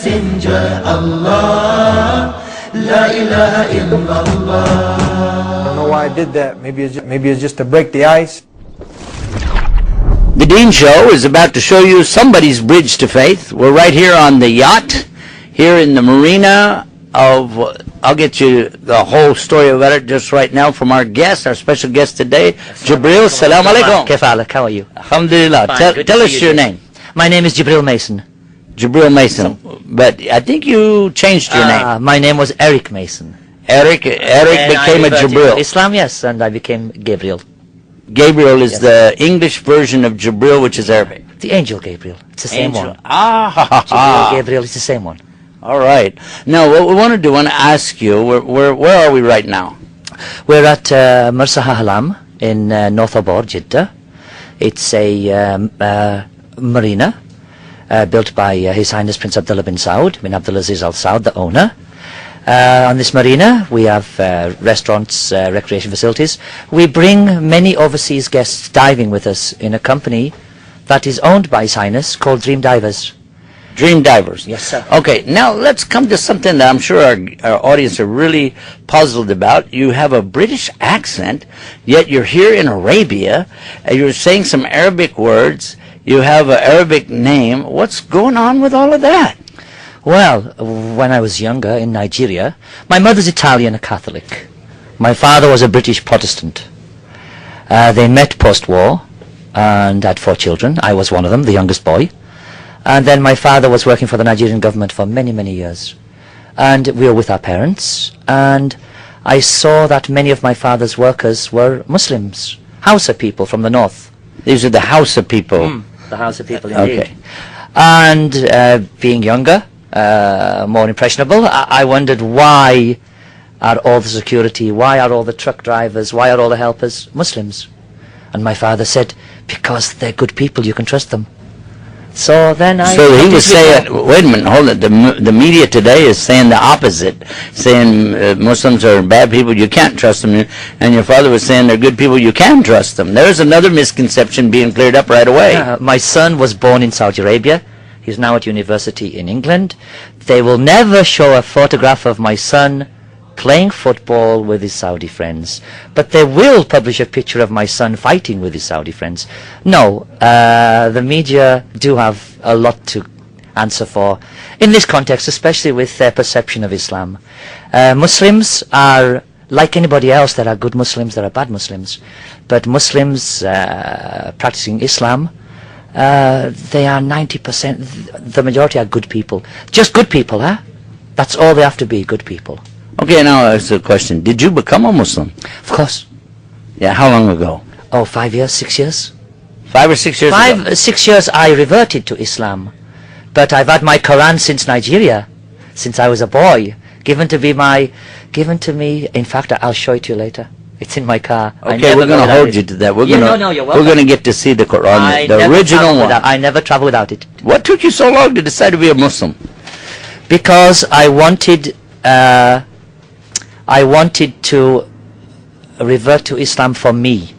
messenger, Allah, La ilaha illallah. I don't know why I did that. Maybe it's just to break the ice. The Dean Show is about to show you somebody's bridge to faith. We're right here on the yacht, here in the marina of, I'll get you the whole story about it just right now from our guest, our special guest today, Jibril. Salam alaikum. Kif alak, how are you? Alhamdulillah. Tell us your name. My name is Jibril Mason. Jibril Mason. But I think you changed your name. My name was Eric Mason. Eric became a Jibril. Islam, yes, and I became Gabriel. Gabriel is the English version of Jibril, which is Arabic. The angel Gabriel. It's the same one. Jibril, Gabriel is the same one. All right. Now, what we want to do, I want to ask you, where are we right now? We're at Marsa Ahlam in North Abor, Jeddah. It's a marina built by His Highness Prince Abdullah bin Saud, bin Abdulaziz Al Saud, the owner. On this marina, we have restaurants, recreation facilities. We bring many overseas guests diving with us in a company that is owned by His Highness called Dream Divers. Dream Divers. Yes, sir. Okay, now let's come to something that I'm sure our audience are really puzzled about. You have a British accent, yet you're here in Arabia, and you're saying some Arabic words. You have an Arabic name. What's going on with all of that? Well, when I was younger in Nigeria, my mother's Italian, a Catholic. My father was a British Protestant. They met post-war and had 4 children. I was one of them, the youngest boy. And then my father was working for the Nigerian government for many, many years. And we were with our parents, and I saw that many of my father's workers were Muslims, Hausa people from the north. These are the Hausa people. The Hausa people, indeed. Okay. And being younger, more impressionable, I wondered, why are all the security, why are all the truck drivers, why are all the helpers Muslims? And my father said, because they're good people, you can trust them. So then So he was saying, wait a minute, hold it, the media today is saying the opposite, saying Muslims are bad people, you can't trust them, and your father was saying they're good people, you can trust them. There's another misconception being cleared up right away. My son was born in Saudi Arabia. He's now at university in England. They will never show a photograph of my son playing football with his Saudi friends, but they will publish a picture of my son fighting with his Saudi friends. No, the media do have a lot to answer for in this context, especially with their perception of Islam. Muslims are like anybody else. There are good Muslims, there are bad Muslims, but Muslims practicing Islam, they are 90%, the majority are good people. Just good people, huh? That's all they have to be, good people. Okay, now that's a question. Did you become a Muslim? Of course. Yeah, how long ago? Oh, 5 years, 6 years. 5 or 6 years ago? 6 years I reverted to Islam. But I've had my Quran since Nigeria, since I was a boy, given to me, in fact, I'll show it to you later. It's in my car. Okay, we're going to hold you to that. We're going to get to see the Quran, the original one. I never travel without it. What took you so long to decide to be a Muslim? Because I wanted to revert to Islam for me,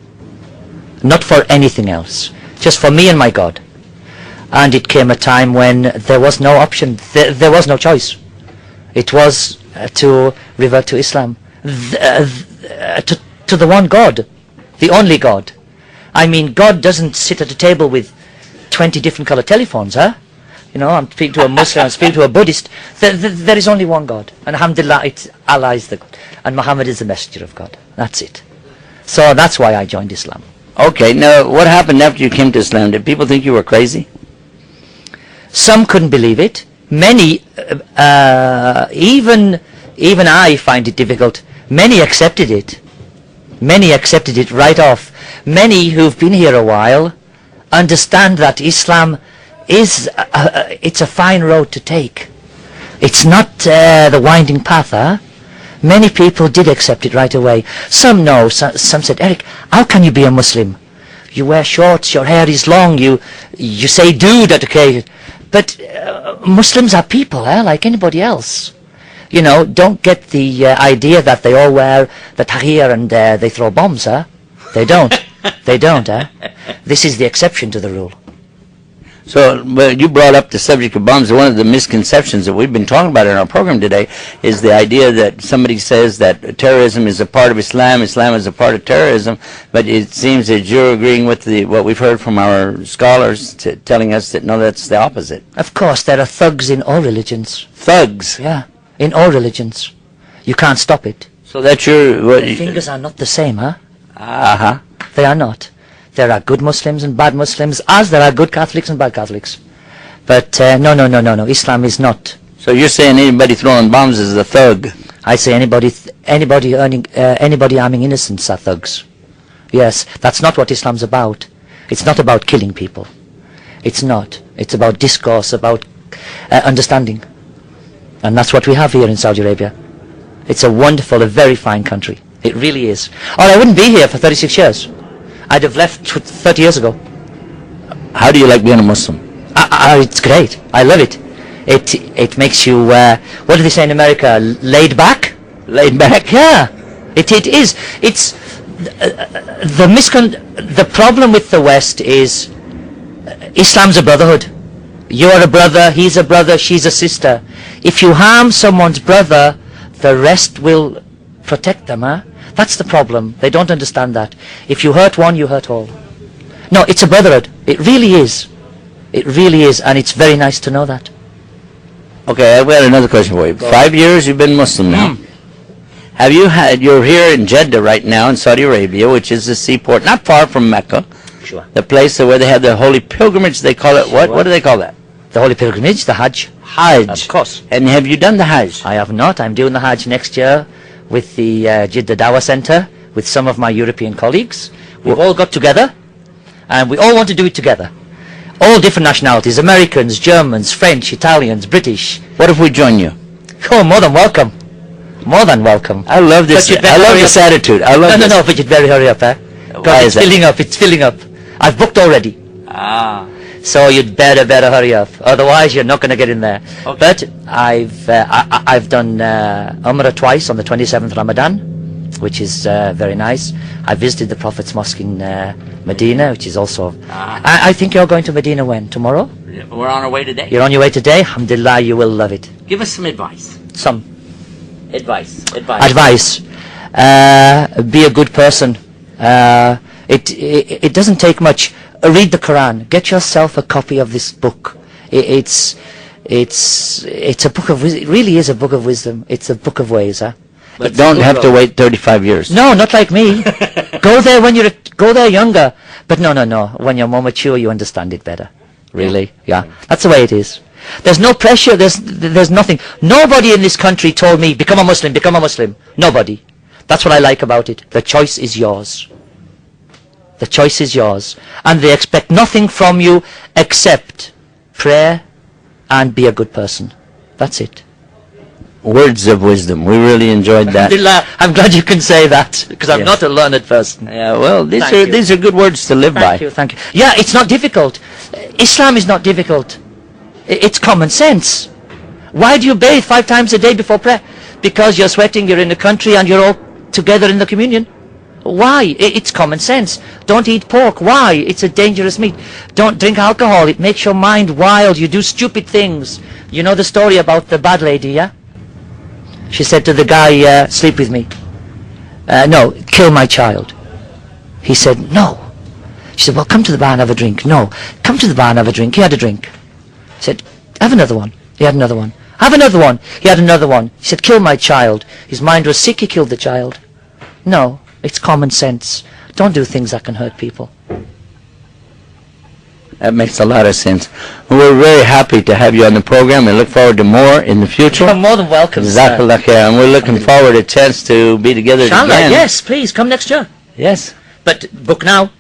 not for anything else, just for me and my God. And it came a time when there was no option, there was no choice. It was to revert to Islam, to the one God, the only God. I mean, God doesn't sit at a table with 20 different color telephones, huh? You know, I'm speaking to a Muslim, I'm speaking to a Buddhist. There is only one God. And alhamdulillah, Allah is the God. And Muhammad is the messenger of God. That's it. So that's why I joined Islam. Okay, now what happened after you came to Islam? Did people think you were crazy? Some couldn't believe it. Many, even I find it difficult. Many accepted it. Many accepted it right off. Many who've been here a while understand that Islam is it's a fine road to take. It's not the winding path, huh? Many people did accept it right away. Some no, some said, Eric, how can you be a Muslim? You wear shorts, your hair is long, you say dude at occasion. But Muslims are people, like anybody else. You know, don't get the idea that they all wear the tahir and they throw bombs, huh? They don't. They don't, huh? This is the exception to the rule. So, but you brought up the subject of bombs. One of the misconceptions that we've been talking about in our program today is the idea that somebody says that terrorism is a part of Islam, Islam is a part of terrorism, but it seems that you're agreeing with what we've heard from our scholars telling us that no, that's the opposite. Of course, there are thugs in all religions. Thugs? Yeah, in all religions. You can't stop it. So that's your... The fingers are not the same, huh? Uh-huh. They are not. There are good Muslims and bad Muslims, as there are good Catholics and bad Catholics. But no. Islam is not. So you're saying anybody throwing bombs is a thug? I say anybody harming innocents are thugs. Yes, that's not what Islam's about. It's not about killing people. It's not. It's about discourse, about understanding. And that's what we have here in Saudi Arabia. It's a wonderful, a very fine country. It really is. Or I wouldn't be here for 36 years. I'd have left 30 years ago. How do you like being a Muslim? It's great. I love it. It makes you, what do they say in America, laid back? Laid back? Yeah. It is. It's, the problem with the West is Islam's a brotherhood. You're a brother, he's a brother, she's a sister. If you harm someone's brother, the rest will protect them, huh? That's the problem. They don't understand that. If you hurt one, you hurt all. No, it's a brotherhood. It really is. It really is, and it's very nice to know that. Okay, I've got another question for you. 5 years you've been Muslim now. Have you you're here in Jeddah right now in Saudi Arabia, which is the seaport not far from Mecca. Sure. The place where they have the holy pilgrimage, they call it what? Sure. What do they call that? The holy pilgrimage, the Hajj. Hajj. Of course. And have you done the Hajj? I have not. I'm doing the Hajj next year with the Jeddah Dawah Center with some of my European colleagues. We've all got together and we all want to do it together. All different nationalities, Americans, Germans, French, Italians, British. What if we join you? Oh, more than welcome. More than welcome. I love this. I love this attitude. I love this. No, but you'd better hurry up, eh? Why is it's that? filling up, it's filling up. I've booked already. Ah. So you'd better hurry up. Otherwise, you're not going to get in there. Okay. But I've done Umrah twice on the 27th Ramadan, which is very nice. I visited the Prophet's Mosque in Medina, which is also... I think you're going to Medina when? Tomorrow? We're on our way today. You're on your way today? Alhamdulillah, you will love it. Give us some advice. Some Advice. advice. Be a good person. It doesn't take much. Read the Quran. Get yourself a copy of this book. It's a book of wisdom. It really is a book of wisdom. It's a book of ways, huh? But don't have to wait 35 years. No, not like me. Go there when go there younger. But no. When you're more mature, you understand it better. Really, yeah. That's the way it is. There's no pressure. There's nothing. Nobody in this country told me become a Muslim. Become a Muslim. Nobody. That's what I like about it. The choice is yours. The choice is yours. And they expect nothing from you except prayer and be a good person. That's it. Words of wisdom. We really enjoyed that. Alhamdulillah, I'm glad you can say that, because I'm Yes. not a learned person. Yeah, well, Thank you. these are good words to live by. Thank you. Yeah, it's not difficult. Islam is not difficult. It's common sense. Why do you bathe 5 times a day before prayer? Because you're sweating, you're in the country, and you're all together in the communion. Why? It's common sense. Don't eat pork. Why? It's a dangerous meat. Don't drink alcohol. It makes your mind wild. You do stupid things. You know the story about the bad lady, yeah? She said to the guy, sleep with me. No, kill my child. He said, no. She said, well, come to the bar and have a drink. No, come to the bar and have a drink. He had a drink. He said, have another one. He had another one. Have another one. He had another one. He said, kill my child. His mind was sick, he killed the child. No, it's common sense. Don't do things that can hurt people. That makes a lot of sense. We're very happy to have you on the program and look forward to more in the future. You're more than welcome, sir. Jazakallah khair. And we're looking forward to a chance to be together Inshallah, again. yes, please, come next year. Yes. But book now.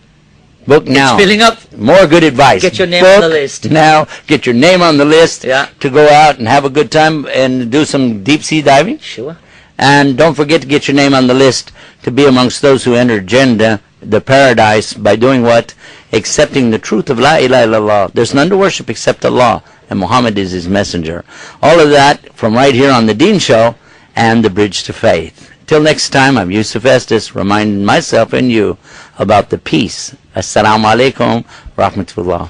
Book now. It's filling up. More good advice. Get your name Book on the list. now. Get your name on the list Yeah. to go out and have a good time and do some deep sea diving. Sure. And don't forget to get your name on the list to be amongst those who enter Jannah, the paradise, by doing what? Accepting the truth of La ilaha illallah. There's none to worship except Allah, and Muhammad is his messenger. All of that from right here on the Deen Show and the Bridge to Faith. Till next time, I'm Yusuf Estes, reminding myself and you about the peace. Assalamu alaikum rahmatullah.